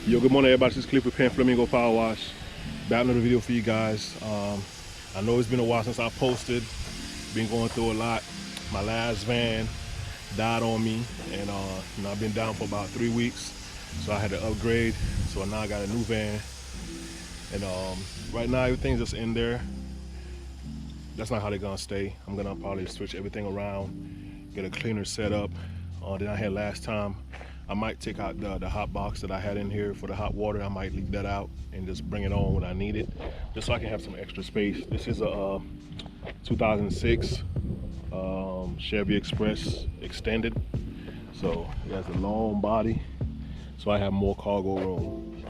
Yo, good morning everybody, this is Cliff with Pan Flamingo Power Wash. Back another video for you guys. I know it's been a while since I posted. Been going through a lot. My last van died on me, and I've been down for about 3 weeks. So I had to upgrade. So now I got a new van. And right now everything's just in there. That's not how they're gonna stay. I'm gonna probably switch everything around, get a cleaner setup than I had last time. I might take out the hot box that I had in here for the hot water. I might leave that out and just bring it on when I need it, just so I can have some extra space. This is a 2006 Chevy Express Extended. So it has a long body, so I have more cargo room.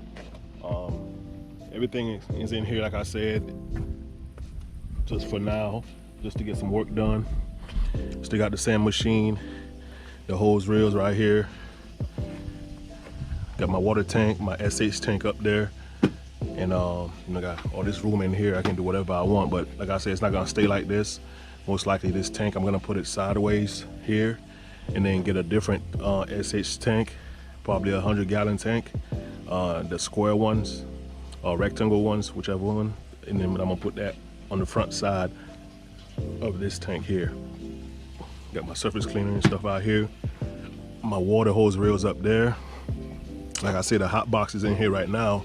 Everything is in here, like I said, just for now, just to get some work done. Still got the sand machine, the hose reels right here. Got my water tank, my SH tank up there, and got all this room in here. I can do whatever I want, but like I said, it's not gonna stay like this. Most likely this tank, I'm gonna put it sideways here and then get a different SH tank, probably a 100-gallon tank, the square ones or rectangle ones, whichever one, and then I'm gonna put that on the front side of this tank here. Got my surface cleaner and stuff out here. My water hose reels up there. Like I said, the hot box is in here right now.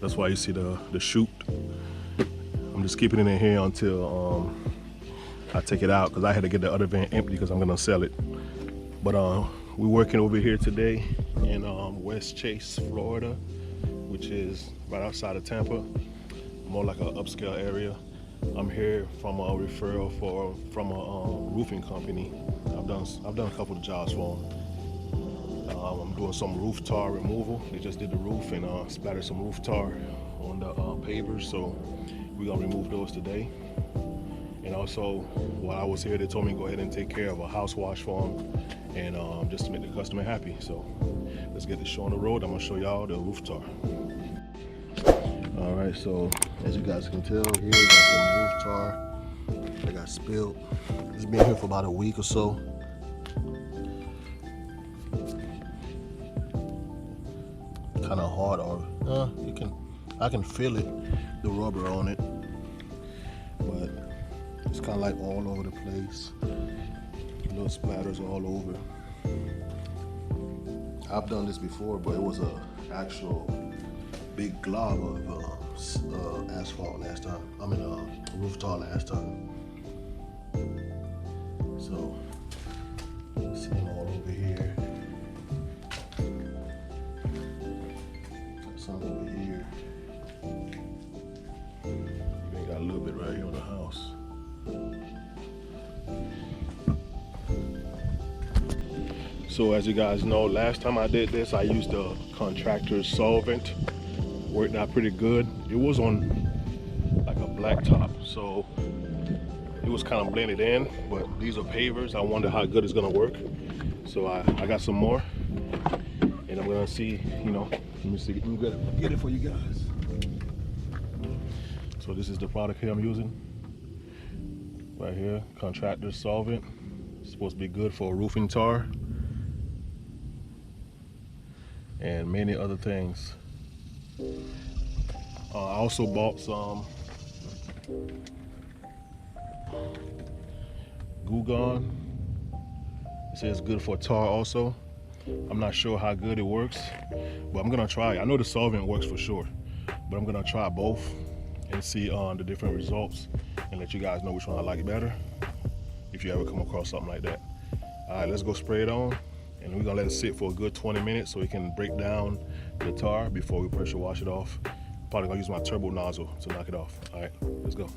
That's why you see the chute. I'm just keeping it in here until I take it out, because I had to get the other van empty because I'm gonna sell it. But we're working over here today in West Chase, Florida, which is right outside of Tampa, more like an upscale area. I'm here from a referral from a roofing company. I've done a couple of jobs for them. I'm doing some roof tar removal. They just did the roof and splattered some roof tar on the pavers, so we're gonna remove those today. And also, while I was here, they told me to go ahead and take care of a house wash for them, and just to make the customer happy. So let's get this show on the road. I'm gonna show y'all the roof tar. All right, so as you guys can tell, here we got some roof tar that got spilled. It's been here for about a week or so. Kind of hard, or I can feel it, the rubber on it, but it's kind of like all over the place. Little splatters all over. I've done this before, but it was a actual big glob of asphalt last time. I mean roof tar last time. So see them all over here. Some over here. Even got a little bit right here on the house. So as you guys know, last time I did this, I used a contractor's solvent. Worked out pretty good. It was on like a black top, so it was kind of blended in, but these are pavers. I wonder how good it's gonna work. So I got some more, and I'm gonna see, let me see, let me get it for you guys. So this is the product here I'm using. Right here, contractor's solvent. It's supposed to be good for roofing tar and many other things. I also bought some Goo Gone. It says good for tar also. I'm not sure how good it works, but I'm gonna try it. I know the solvent works for sure, but I'm gonna try both and see the different results and let you guys know which one I like better if you ever come across something like that. All right, let's go spray it on, and we're gonna let it sit for a good 20 minutes so it can break down the tar before we pressure wash it off. Probably gonna use my turbo nozzle to knock it off. All right, let's go.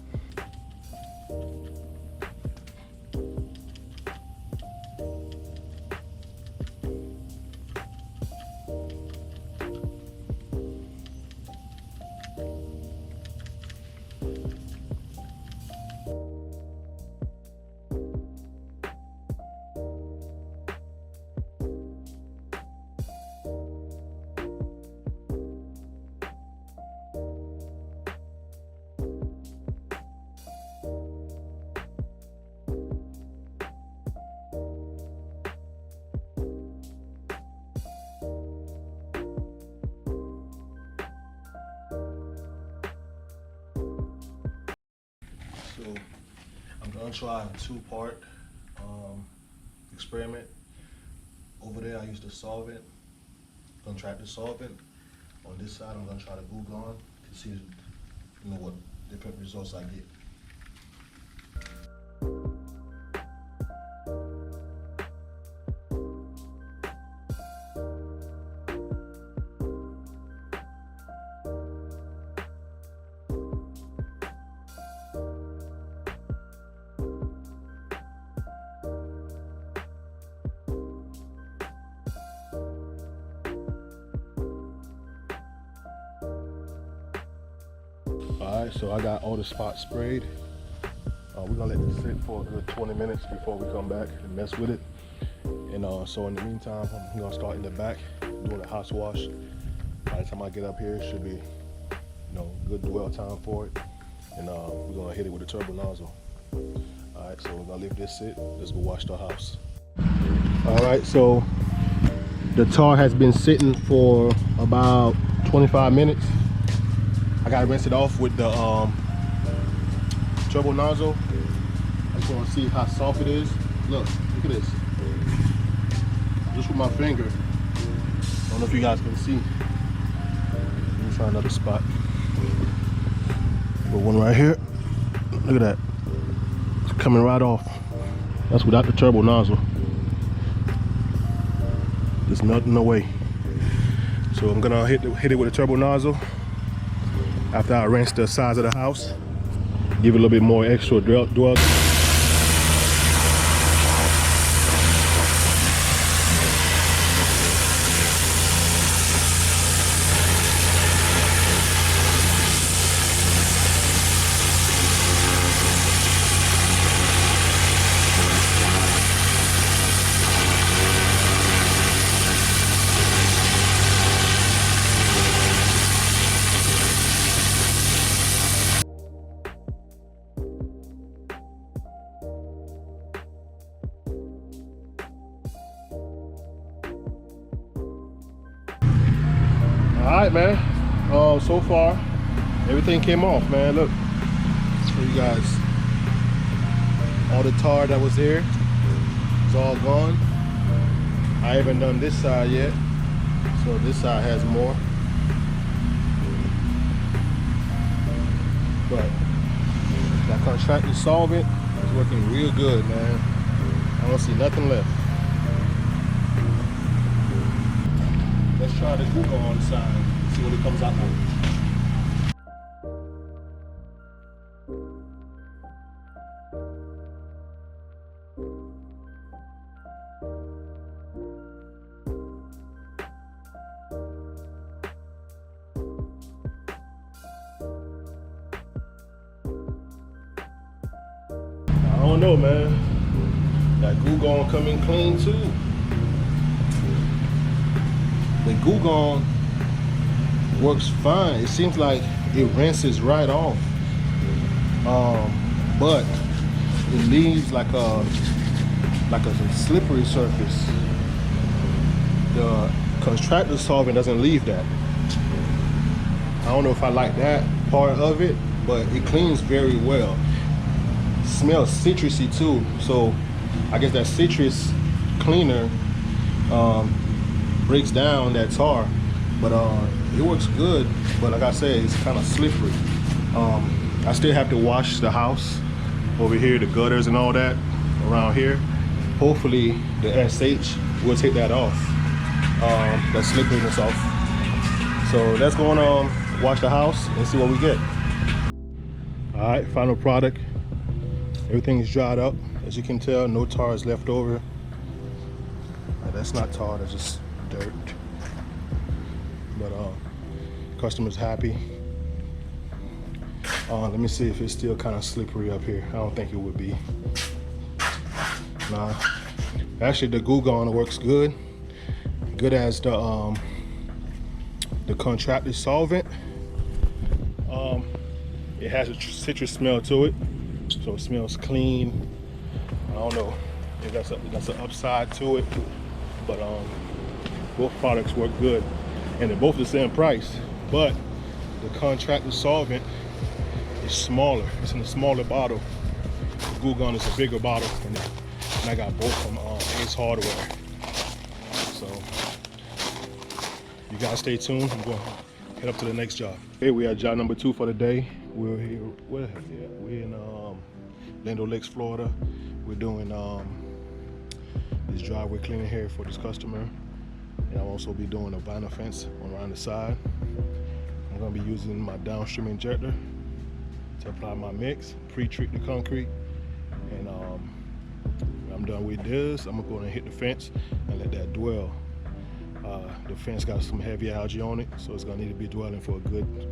So I'm gonna try a 2-part experiment. Over there I used the solvent, contract the solvent. On this side I'm gonna try the glue gun to see what different results I get. Alright, so I got all the spots sprayed. We're gonna let this sit for a good 20 minutes before we come back and mess with it. And so in the meantime, I'm gonna start in the back doing a house wash. By the time I get up here, it should be good dwell time for it. And we're gonna hit it with a turbo nozzle. Alright, so we're gonna leave this sit. Let's go wash the house. Alright, so the tar has been sitting for about 25 minutes. I gotta rinse it off with the turbo nozzle. I just wanna see how soft it is. Look at this. Just with my finger. I don't know if you guys can see. Let me try another spot. Put one right here. Look at that. It's coming right off. That's without the turbo nozzle. Just melting away. So I'm gonna hit it with a turbo nozzle. After I rinse the sides of the house, give it a little bit more extra dwell. Alright, man. So far, everything came off, man. Look, show you guys. All the tar that was there is all gone. I haven't done this side yet, so this side has more. But that contracted solvent is working real good, man. I don't see nothing left. Let's try the glue on the side, see what it comes out with. I don't know, man. That glue gun coming clean too. The glue gun works fine. It seems like it rinses right off, but it leaves like a slippery surface. The contractor solvent doesn't leave that. I don't know if I like that part of it, but it cleans very well. It smells citrusy too, so I guess that citrus cleaner breaks down that tar, but it works good. But like I said, it's kind of slippery. I still have to wash the house over here, the gutters and all that around here. Hopefully the SH will take that off, that slipperiness off. So let's go on wash the house and see what we get. All right, final product. Everything is dried up. As you can tell, no tar is left over. That's not tar, that's just dirt. But customer's happy. Let me see if it's still kind of slippery up here. I don't think it would be. Nah. Actually, the glue gun works good. Good as the contracted solvent. It has a citrus smell to it, so it smells clean. I don't know if that's an upside to it, but both products work good, and they're both the same price. But the contracted solvent It's smaller. It's in a smaller bottle. The glue gun is a bigger bottle, and I got both from Ace Hardware. So you guys stay tuned. I'm going to head up to the next job. Hey, we are job number 2 for the day. We're here. We're in Land O'Lakes, Florida. We're doing this driveway cleaning here for this customer, and I'll also be doing a vinyl fence around the side. I'm going to be using my downstream injector to apply my mix, pre-treat the concrete, and when I'm done with this, I'm going to hit the fence and let that dwell. The fence got some heavy algae on it, so it's going to need to be dwelling for a good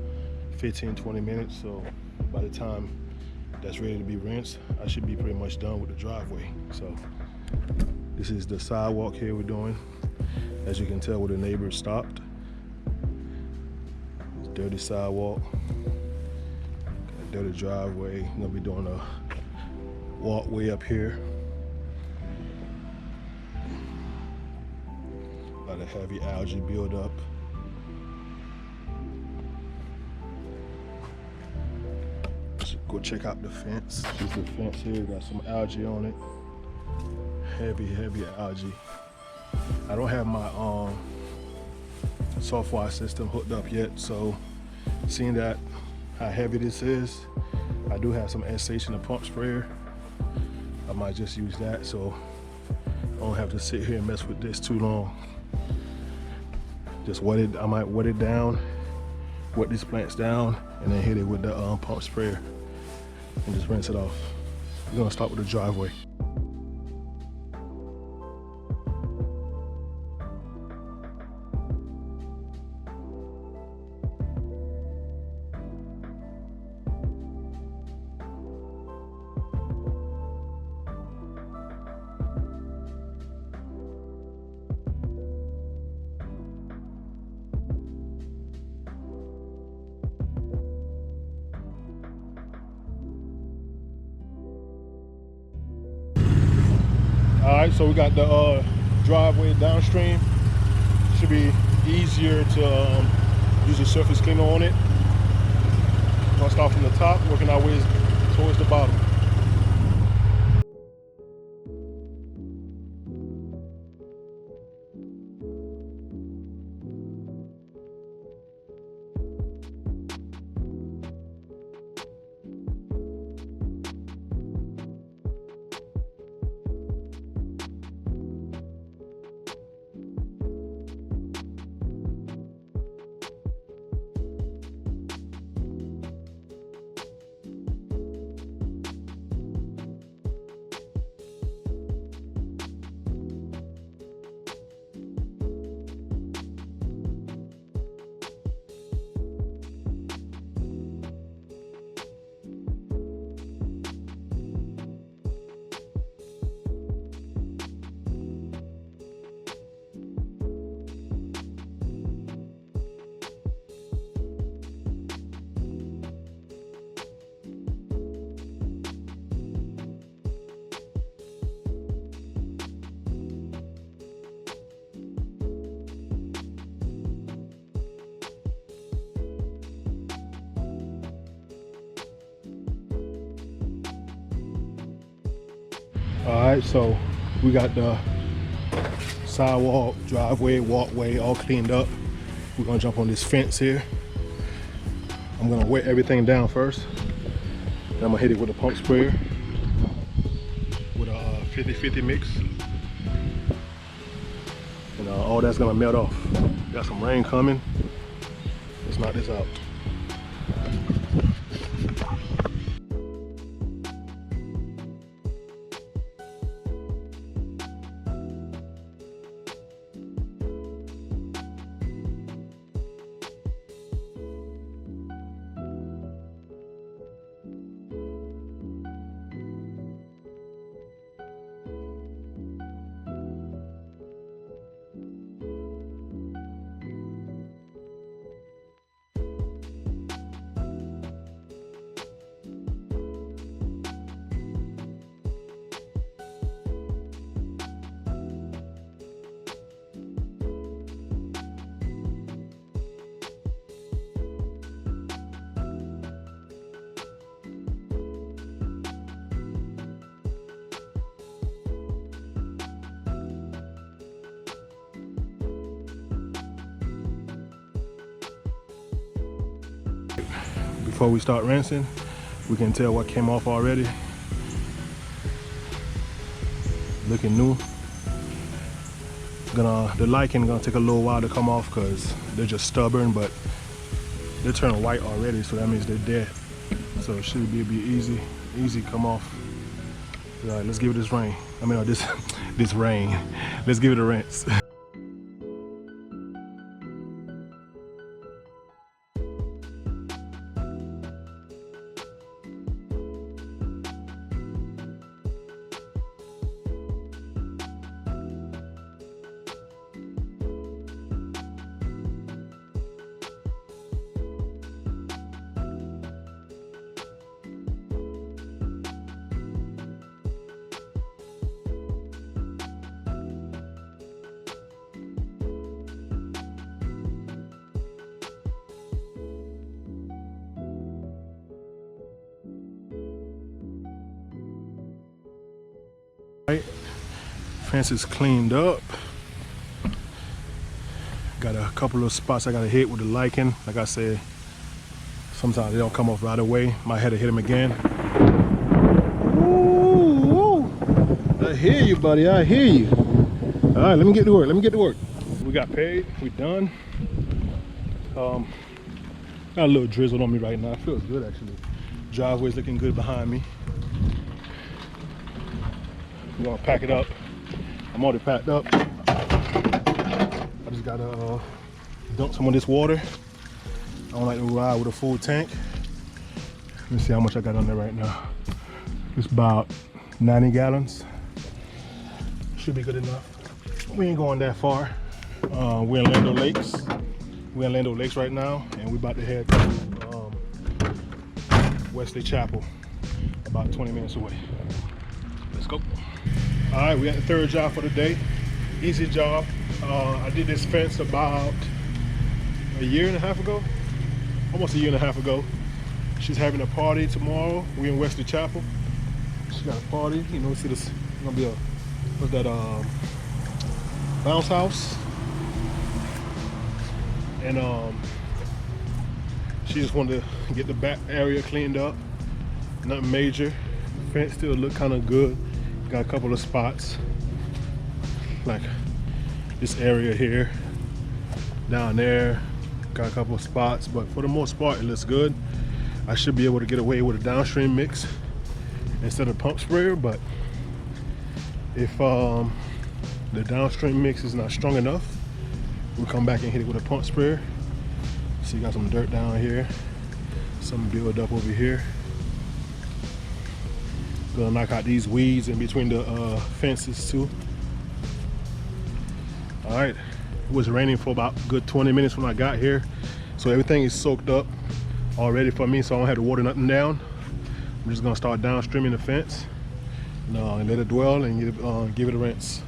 15-20 minutes. So by the time that's ready to be rinsed, I should be pretty much done with the driveway. So this is the sidewalk here we're doing. As you can tell, where the neighbors stopped. It's dirty sidewalk, got a dirty driveway. I'm gonna be doing a walkway up here. A lot of heavy algae buildup. Let's go check out the fence. This is the fence here, got some algae on it. Heavy algae. I don't have my softwash system hooked up yet, so seeing that how heavy this is, I do have some SH in the pump sprayer. I might just use that so I don't have to sit here and mess with this too long. Just wet it. I might wet it down, wet these plants down, and then hit it with the pump sprayer and just rinse it off. We're gonna start with the driveway. All right, so we got the driveway downstream. Should be easier to use a surface cleaner on it. We're gonna start from the top, working our way towards the bottom. All right, so we got the sidewalk, driveway, walkway all cleaned up. We're gonna jump on this fence here. I'm gonna wet everything down first. Then I'm gonna hit it with a pump sprayer with a 50-50 mix. And all that's gonna melt off. Got some rain coming. Let's knock this out. before we start rinsing. We can tell what came off already. Looking new. The lichen gonna take a little while to come off because they're just stubborn, but they're turning white already, so that means they're dead. So it should be easy come off. All right, let's give it this rain. I mean, this rain. Let's give it a rinse. Right, fence is cleaned up. Got a couple of spots I gotta hit with the lichen. Like I said, sometimes they don't come off right away. Might have to hit them again. Ooh, I hear you, buddy. I hear you. All right, let me get to work. We got paid. We done. Got a little drizzle on me right now. It feels good actually. Driveway's looking good behind me. I'm gonna pack it up. I'm already packed up. I just gotta dump some of this water. I don't like to ride with a full tank. Let me see how much I got on there right now. It's about 90 gallons. Should be good enough. We ain't going that far. We're in Lando Lakes. We're in Lando Lakes right now, and we're about to head to Wesley Chapel, about 20 minutes away. Let's go. All right, we got the third job for the day. Easy job. I did this fence about a year and a half ago, almost a year and a half ago. She's having a party tomorrow. We're in Wesley Chapel. She got a party. You know, see this gonna be a, what's that, bounce house. And she just wanted to get the back area cleaned up. Nothing major. The fence still look kind of good. Got a couple of spots, like this area here, down there. Got a couple of spots, but for the most part, it looks good. I should be able to get away with a downstream mix instead of pump sprayer, but if the downstream mix is not strong enough, we'll come back and hit it with a pump sprayer. So you got some dirt down here, some build up over here. Gonna knock out these weeds in between the fences too. All right, it was raining for about a good 20 minutes when I got here, so everything is soaked up already for me, so I don't have to water nothing down. I'm just gonna start downstreaming the fence and let it dwell and give it a rinse.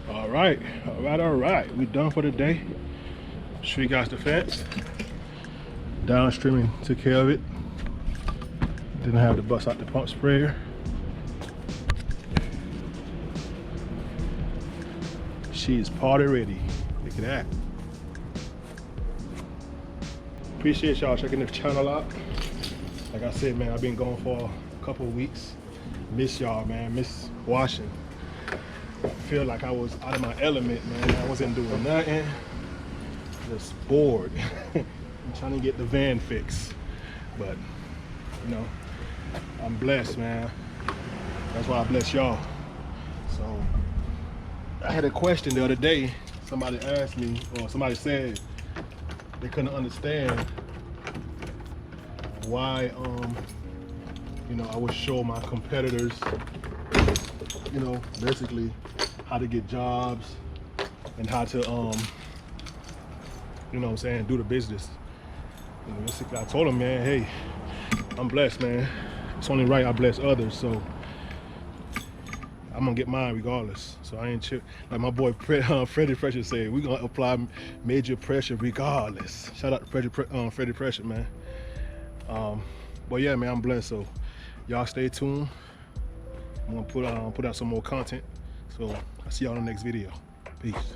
All right. We done for the day. Show you guys the fence. Downstreaming took care of it. Didn't have to bust out the pump sprayer. She is party ready. Look at that. Appreciate y'all checking the channel out. Like I said, man, I've been gone for a couple of weeks. Miss y'all, man. Miss washing. I feel like I was out of my element, man. I wasn't doing nothing. Just bored. I'm trying to get the van fixed, but you know, I'm blessed, man. That's why I bless y'all. So I had a question the other day. Somebody asked me, or somebody said they couldn't understand why you know, I would show my competitors, you know, basically how to get jobs and how to you know what I'm saying, do the business. You know, basically I told them, man, hey, I'm blessed, man. It's only right I bless others, so I'm gonna get mine regardless. So I ain't chill. Like my boy Freddie Pressure said, we gonna apply major pressure regardless. Shout out to Freddie Pressure, man. But yeah, man, I'm blessed. So y'all stay tuned. I'm gonna put out some more content. So I'll see y'all in the next video. Peace.